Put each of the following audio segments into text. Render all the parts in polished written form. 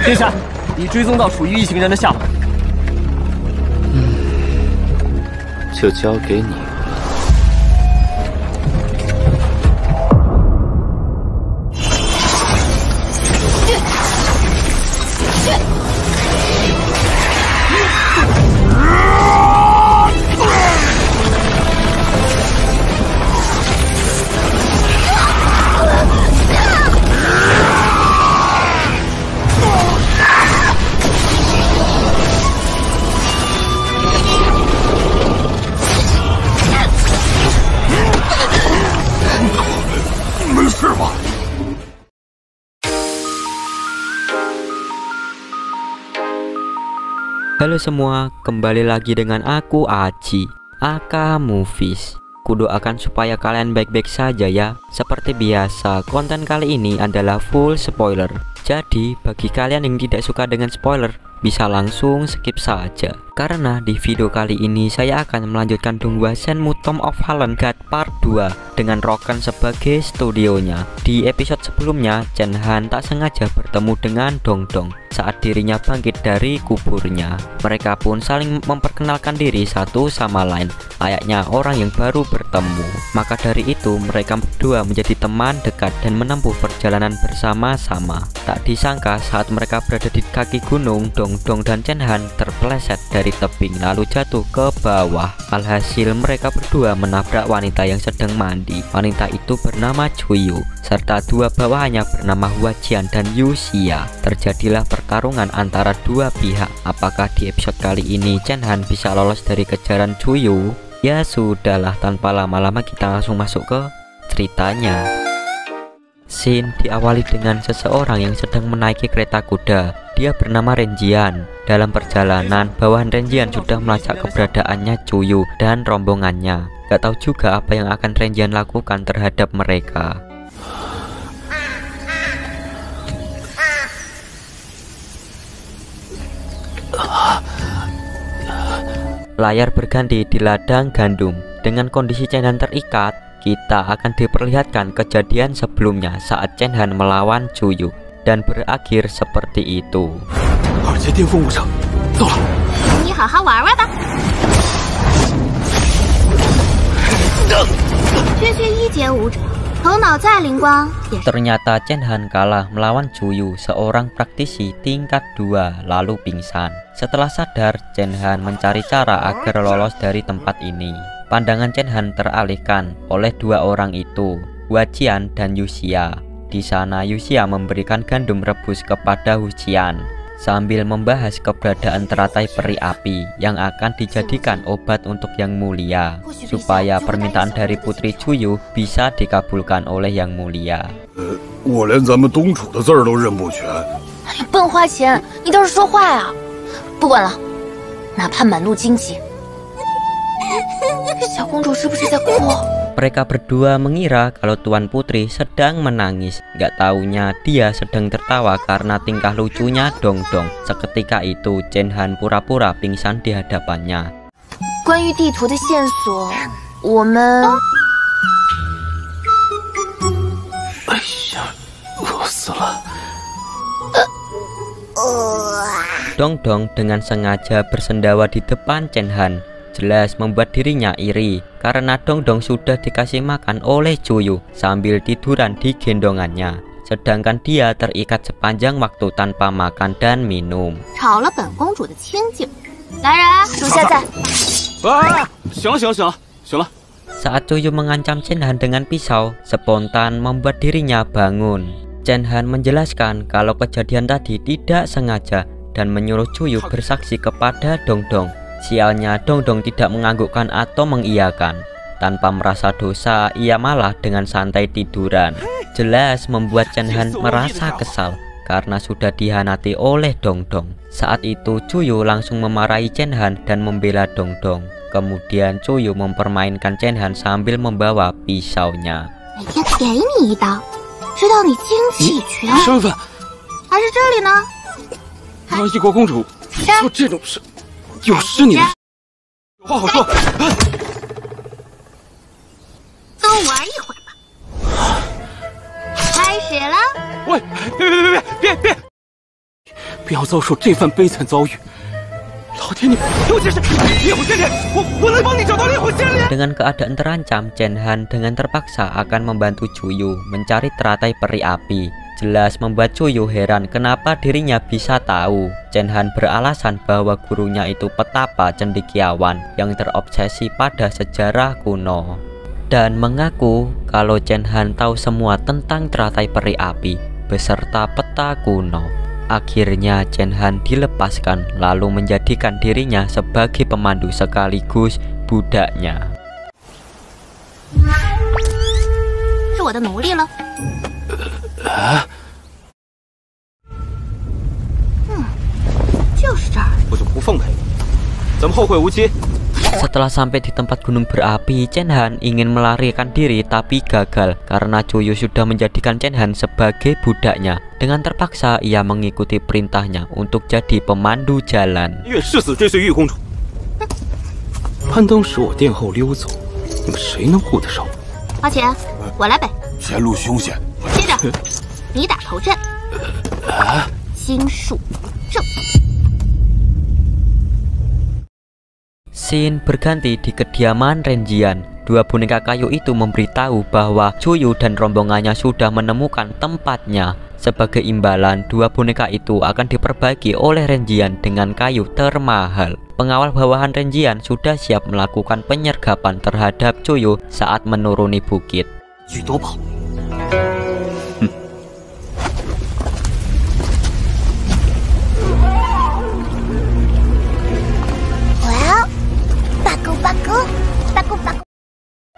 殿下，已追踪到楚玉一行人的下落。就交给你。 Halo semua, kembali lagi dengan aku Aji, aka Movies. Kudoakan supaya kalian baik-baik saja ya. Seperti biasa, konten kali ini adalah full spoiler. Jadi, bagi kalian yang tidak suka dengan spoiler, bisa langsung skip saja. Karena di video kali ini saya akan melanjutkan Donghua Shenmue Tomb of Fallen God Part 2 dengan Roken sebagai studionya. Di episode sebelumnya, Chen Han tak sengaja bertemu dengan Dongdong saat dirinya bangkit dari kuburnya. Mereka pun saling memperkenalkan diri satu sama lain, layaknya orang yang baru bertemu. Maka dari itu, mereka berdua menjadi teman dekat dan menempuh perjalanan bersama-sama. Tak disangka saat mereka berada di kaki gunung, Dongdong dan Chen Han terpeleset dari tebing lalu jatuh ke bawah. Alhasil mereka berdua menabrak wanita yang sedang mandi. Wanita itu bernama Chuyu, serta dua bawahannya bernama Hua Jian dan Yu Xia. Terjadilah pertarungan antara dua pihak. Apakah di episode kali ini Chen Han bisa lolos dari kejaran Chuyu? Ya sudahlah, tanpa lama-lama kita langsung masuk ke ceritanya. Scene diawali dengan seseorang yang sedang menaiki kereta kuda. Dia bernama Renjian. Dalam perjalanan, bawahan Renjian sudah melacak keberadaannya Chuyu dan rombongannya. Gak tahu juga apa yang akan Renjian lakukan terhadap mereka. Layar berganti di ladang gandum. Dengan kondisi Chen Han terikat, kita akan diperlihatkan kejadian sebelumnya saat Chen Han melawan Chuyu dan berakhir seperti itu. Ternyata Chen Han kalah melawan Chuyu, seorang praktisi tingkat 2, lalu pingsan. Setelah sadar, Chen Han mencari cara agar lolos dari tempat ini. Pandangan Chen Han teralihkan oleh dua orang itu, Hua Jian dan Yu Xia. Di sana Yu Xia memberikan gandum rebus kepada Hu Jian sambil membahas keberadaan teratai peri api yang akan dijadikan obat untuk yang mulia, supaya permintaan dari Putri Chuyu bisa dikabulkan oleh yang mulia. Mereka berdua mengira kalau Tuan Putri sedang menangis. Gak taunya dia sedang tertawa karena tingkah lucunya Dongdong. Seketika itu Chen Han pura-pura pingsan di hadapannya. Dongdong dengan sengaja bersendawa di depan Chen Han. Jelas membuat dirinya iri karena Dongdong sudah dikasih makan oleh Chuyu sambil tiduran di gendongannya, sedangkan dia terikat sepanjang waktu tanpa makan dan minum. Saat Chuyu mengancam Chen Han dengan pisau, spontan membuat dirinya bangun. Chen Han menjelaskan kalau kejadian tadi tidak sengaja dan menyuruh Chuyu bersaksi kepada Dongdong. Sialnya Dongdong tidak menganggukkan atau mengiyakan. Tanpa merasa dosa, ia malah dengan santai tiduran. Jelas membuat Chen Han merasa kesal karena sudah dihianati oleh Dongdong. Saat itu Chuyu langsung memarahi Chen Han dan membela Dongdong. Kemudian Chuyu mempermainkan Chen Han sambil membawa pisaunya. 不要遭受这番悲惨遭遇。老天，你给我解释！烈火仙莲，我来帮你找到烈火仙莲。 Dengan keadaan terancam, Chen Han dengan terpaksa akan membantu Cuyu mencari teratai peri api. Jelas membuat Cuyu heran kenapa dirinya bisa tahu. Chen Han beralasan bahwa gurunya itu petapa cendekiawan yang terobsesi pada sejarah kuno. Dan mengaku kalau Chen Han tahu semua tentang teratai peri api beserta peta kuno. Akhirnya Chen Han dilepaskan lalu menjadikan dirinya sebagai pemandu sekaligus budaknya. 是我的奴隶了。就是这儿。我就不奉陪你，咱们后会无期。 Setelah sampai di tempat gunung berapi, Chen Han ingin melarikan diri tapi gagal karena Cuyu sudah menjadikan Chen Han sebagai budaknya. Dengan terpaksa ia mengikuti perintahnya untuk jadi pemandu jalan. 越誓死追随玉公主，攀登使我殿后溜走，你们谁能顾得上我？花钱，我来背。前路凶险，接着，你打头阵。心术正。 Scene berganti di kediaman Renjian. Dua boneka kayu itu memberitahu bahwa Cuyu dan rombongannya sudah menemukan tempatnya. Sebagai imbalan, dua boneka itu akan diperbaiki oleh Renjian dengan kayu termahal. Pengawal bawahan Renjian sudah siap melakukan penyergapan terhadap Cuyu saat menuruni bukit. 宇多宝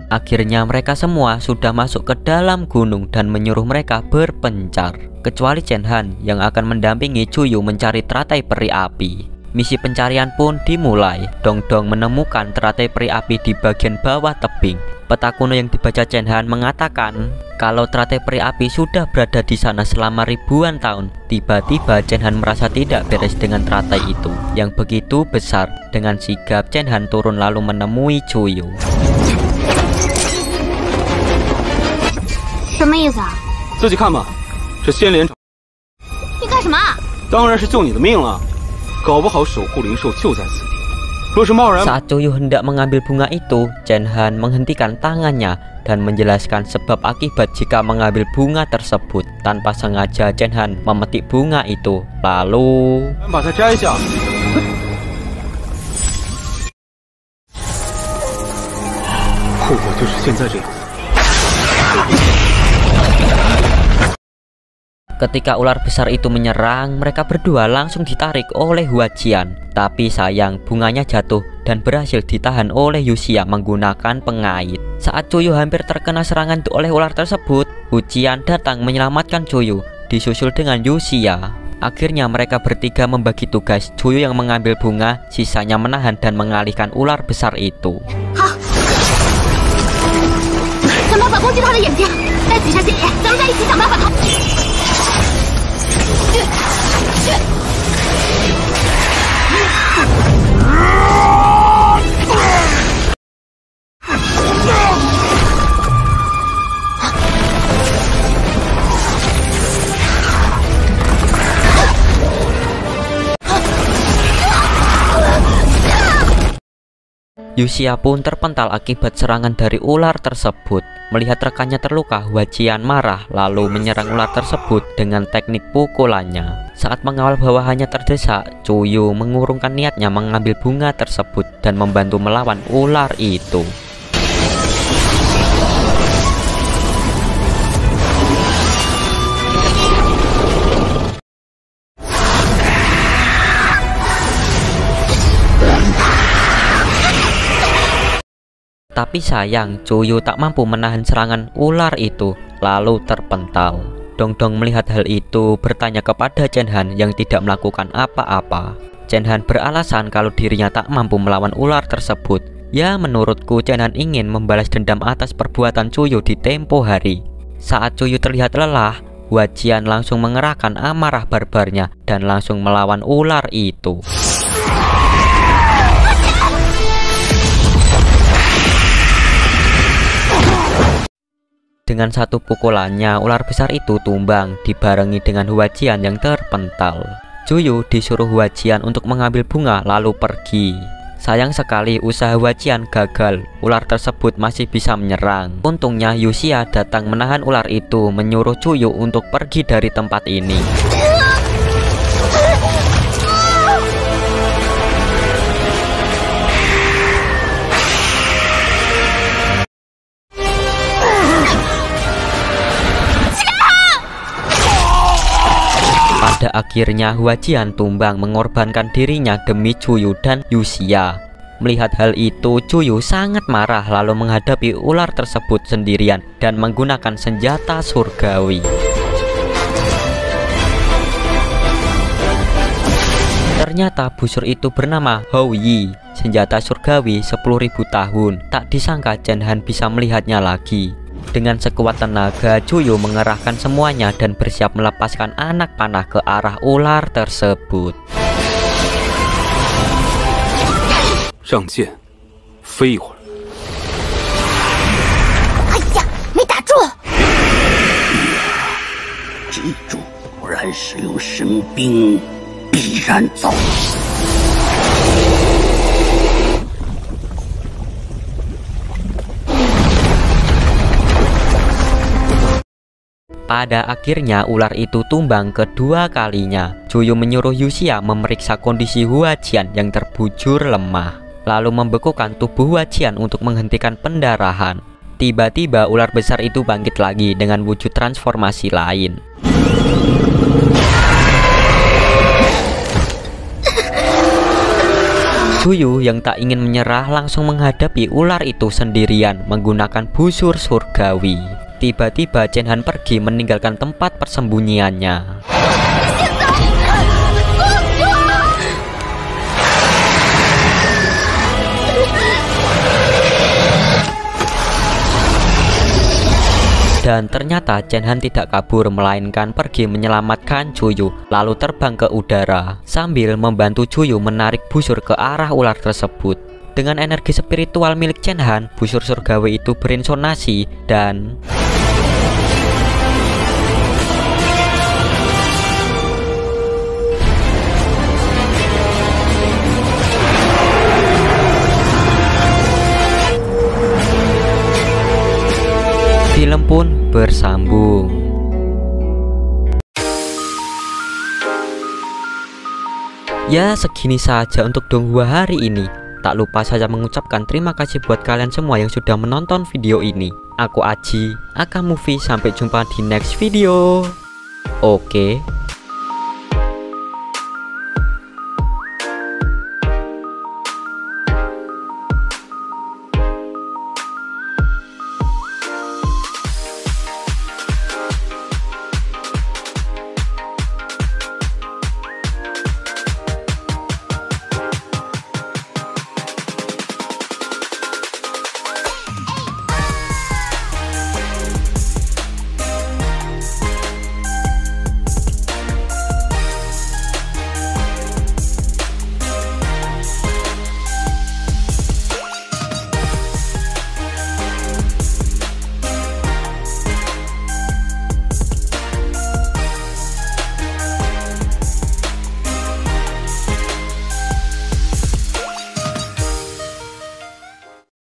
，Akhirnya mereka semua sudah masuk ke dalam gunung dan menyuruh mereka berpencar. Kecuali Chen Han yang akan mendampingi Cuyu mencari teratai peri api. Misi pencarian pun dimulai. Dongdong menemukan teratai peri api di bagian bawah tebing. Peta kuno yang dibaca Chen Han mengatakan kalau teratai peri api sudah berada di sana selama ribuan tahun. Tiba-tiba Chen Han merasa tidak beres dengan teratai itu yang begitu besar. Dengan sigap Chen Han turun lalu menemui Cuyu. 什么意思啊？自己看吧，这仙莲。你干什么啊？当然是救你的命了，搞不好守护灵兽就在此地。若是贸然…… Saat Cuyu hendak mengambil bunga itu, Chen Han menghentikan tangannya dan menjelaskan sebab akibat jika mengambil bunga tersebut. Tanpa sengaja Chen Han memetik bunga itu, lalu 把它摘下，后果就是现在这样。 Ketika ular besar itu menyerang, mereka berdua langsung ditarik oleh Huajian. Tapi sayang, bunganya jatuh dan berhasil ditahan oleh Yuxia menggunakan pengait. Saat Cuyu hampir terkena serangan oleh ular tersebut, Huajian datang menyelamatkan Cuyu, disusul dengan Yuxia. Akhirnya mereka bertiga membagi tugas. Cuyu yang mengambil bunga, sisanya menahan dan mengalihkan ular besar itu. 想办法攻击他的眼睛，再取下心眼，咱们再一起想办法逃。 Yuxia pun terpental akibat serangan dari ular tersebut. Melihat rekannya terluka, Huajian marah lalu menyerang ular tersebut dengan teknik pukulannya. Saat mengawal bawahannya terdesak, Cuyu mengurungkan niatnya mengambil bunga tersebut dan membantu melawan ular itu. Tapi sayang, Cuyu tak mampu menahan serangan ular itu, lalu terpental. Dongdong melihat hal itu bertanya kepada Chen Han yang tidak melakukan apa-apa. Chen Han beralasan kalau dirinya tak mampu melawan ular tersebut. Ya, menurutku Chen Han ingin membalas dendam atas perbuatan Cuyu di tempo hari. Saat Cuyu terlihat lelah, Huajian langsung mengerahkan amarah barbarnya dan langsung melawan ular itu. Dengan satu pukulannya, ular besar itu tumbang, dibarengi dengan Huajian yang terpental. Cuyu disuruh Huajian untuk mengambil bunga lalu pergi. Sayang sekali usaha Huajian gagal, ular tersebut masih bisa menyerang. Untungnya Yuxia datang menahan ular itu, menyuruh Cuyu untuk pergi dari tempat ini. Pada akhirnya Huajian tumbang mengorbankan dirinya demi Cuyu dan Yuxia. Melihat hal itu, Cuyu sangat marah lalu menghadapi ular tersebut sendirian dan menggunakan senjata surgawi. Ternyata busur itu bernama Hou Yi, senjata surgawi 10.000 tahun. Tak disangka Chen Han bisa melihatnya lagi. Dengan sekuat tenaga, Cuyu mengerahkan semuanya dan bersiap melepaskan anak panah ke arah ular tersebut. 让剑飞一会儿。哎呀，没打住！记住，不然使用神兵必然遭。 Pada akhirnya ular itu tumbang kedua kalinya. Cuyu menyuruh Yuxia memeriksa kondisi Huajian yang terbujur lemah, lalu membekukan tubuh Huajian untuk menghentikan pendarahan. Tiba-tiba ular besar itu bangkit lagi dengan wujud transformasi lain. Cuyu yang tak ingin menyerah langsung menghadapi ular itu sendirian menggunakan busur surgawi. Tiba-tiba Chen Han pergi meninggalkan tempat persembunyiannya. Dan ternyata Chen Han tidak kabur melainkan pergi menyelamatkan Cuyu, lalu terbang ke udara sambil membantu Cuyu menarik busur ke arah ular tersebut. Dengan energi spiritual milik Chen Han, busur surgawi itu berinsonasi dan film pun bersambung. Ya, segini saja untuk Donghua hari ini. Tak lupa saja mengucapkan terima kasih buat kalian semua yang sudah menonton video ini. Aku Aji, Aka Movie, sampai jumpa di next video. Oke.